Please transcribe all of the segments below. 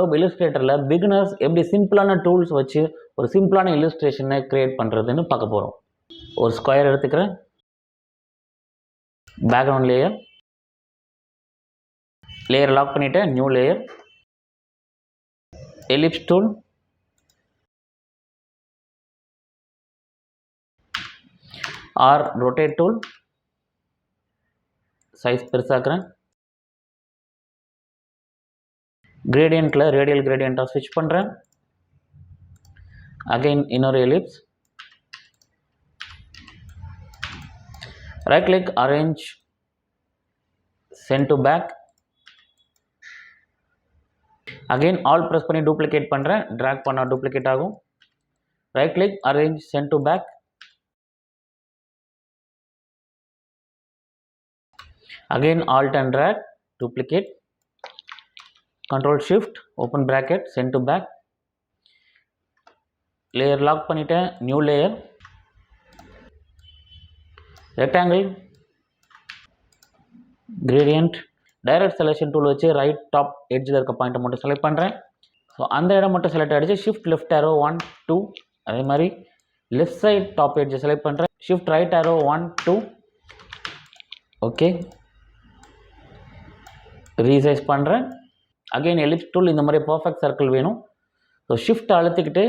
Adobe Illustratorல beginners எப்படி சிம்பிளான tools வச்சு ஒரு சிம்பிளான இல்லஸ்ட்ரேஷனை கிரியேட் பண்ணுறதுன்னு பார்க்க போகிறோம். ஒரு ஸ்கொயர் எடுத்துக்கிறேன், பேக்ரவுண்ட் லேயர் லாக் பண்ணிவிட்டேன், new layer, ellipse tool, or rotate tool, size பெருசாக்குறேன், கிரேடியன்ட்டில் ரேடியல் கிரேடியண்ட்டாக ஸ்விட்ச் பண்ணுறேன், அகைன் இன்னொரு ellipse, right click, arrange, send to back, again alt press பண்ணி டூப்ளிகேட் பண்ணுறேன், ட்ராக் பண்ணால் டூப்ளிகேட் ஆகும், right click, arrange, send to back, again alt and drag, duplicate, control shift, open bracket, send to back, layer lock பண்ணிட்டேன், new layer, rectangle, gradient, direct selection tool வச்சு right top edge இருக்க point மட்டும் select பண்ணுறேன். So அந்த இடம் மட்டும் select ஆகிடுச்சு. Shift left arrow 1 2, அதே மாதிரி லெஃப்ட் சைட் டாப் எட்ஜை செலக்ட் பண்ணுறேன். Shift right arrow 1 2, okay, resize பண்ணுறேன். அகெயின் எலிப்ஸ் டூல், இந்த மாதிரி பர்ஃபெக்ட் சர்க்கிள் வேணும். ஸோ ஷிஃப்ட் அழுத்திக்கிட்டு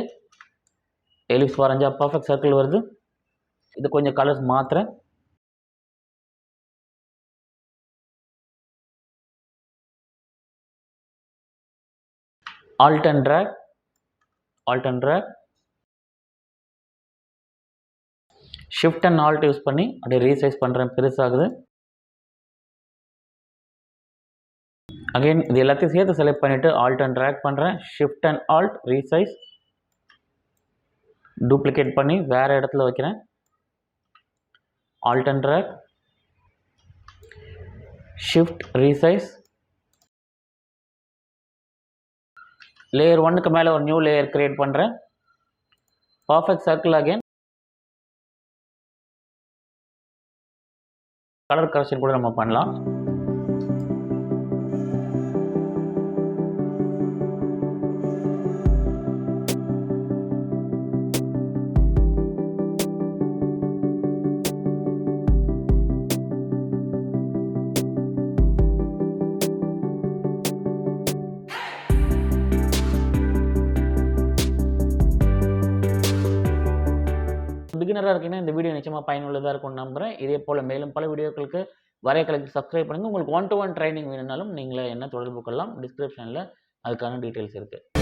எலிப்ஸ் வரைஞ்சா பர்ஃபெக்ட் சர்க்கிள் வருது. இது கொஞ்சம் கலர்ஸ் மாற்றுறேன். Alt and drag, shift and alt use பண்ணி அப்படியே ரீசைஸ் பண்ணுறேன், பெருசாகுது. அகைன் இது எல்லாத்தையும் சேர்த்து செலக்ட் பண்ணிவிட்டு ஆல்ட் அண்ட் ட்ராக் பண்ணுறேன். Shift and alt, resize, duplicate பண்ணி வேறு இடத்துல வைக்கிறேன். Alt and drag, shift, resize, layer 1க்கு மேலே ஒரு நியூ லேயர் கிரியேட் பண்ணுறேன். Perfect circle. Again colour correction கூட நம்ம பண்ணலாம். பிகினராக இருக்கீங்கன்னா இந்த வீடியோ நிச்சயமாக பயனுள்ளதாக இருக்கும்னு நம்புகிறேன். இதே போல் மேலும் பல வீடியோக்களுக்கு வரைகலைக்கு சப்ஸ்கிரைப் பண்ணுங்கள். உங்களுக்கு 1-to-1 ட்ரைனிங் வேணும்னாலும் நீங்களே என்ன தொடர்பு கொள்ளலாம். டிஸ்கிரிப்ஷனில் அதுக்கான டீட்டெயில்ஸ் இருக்குது.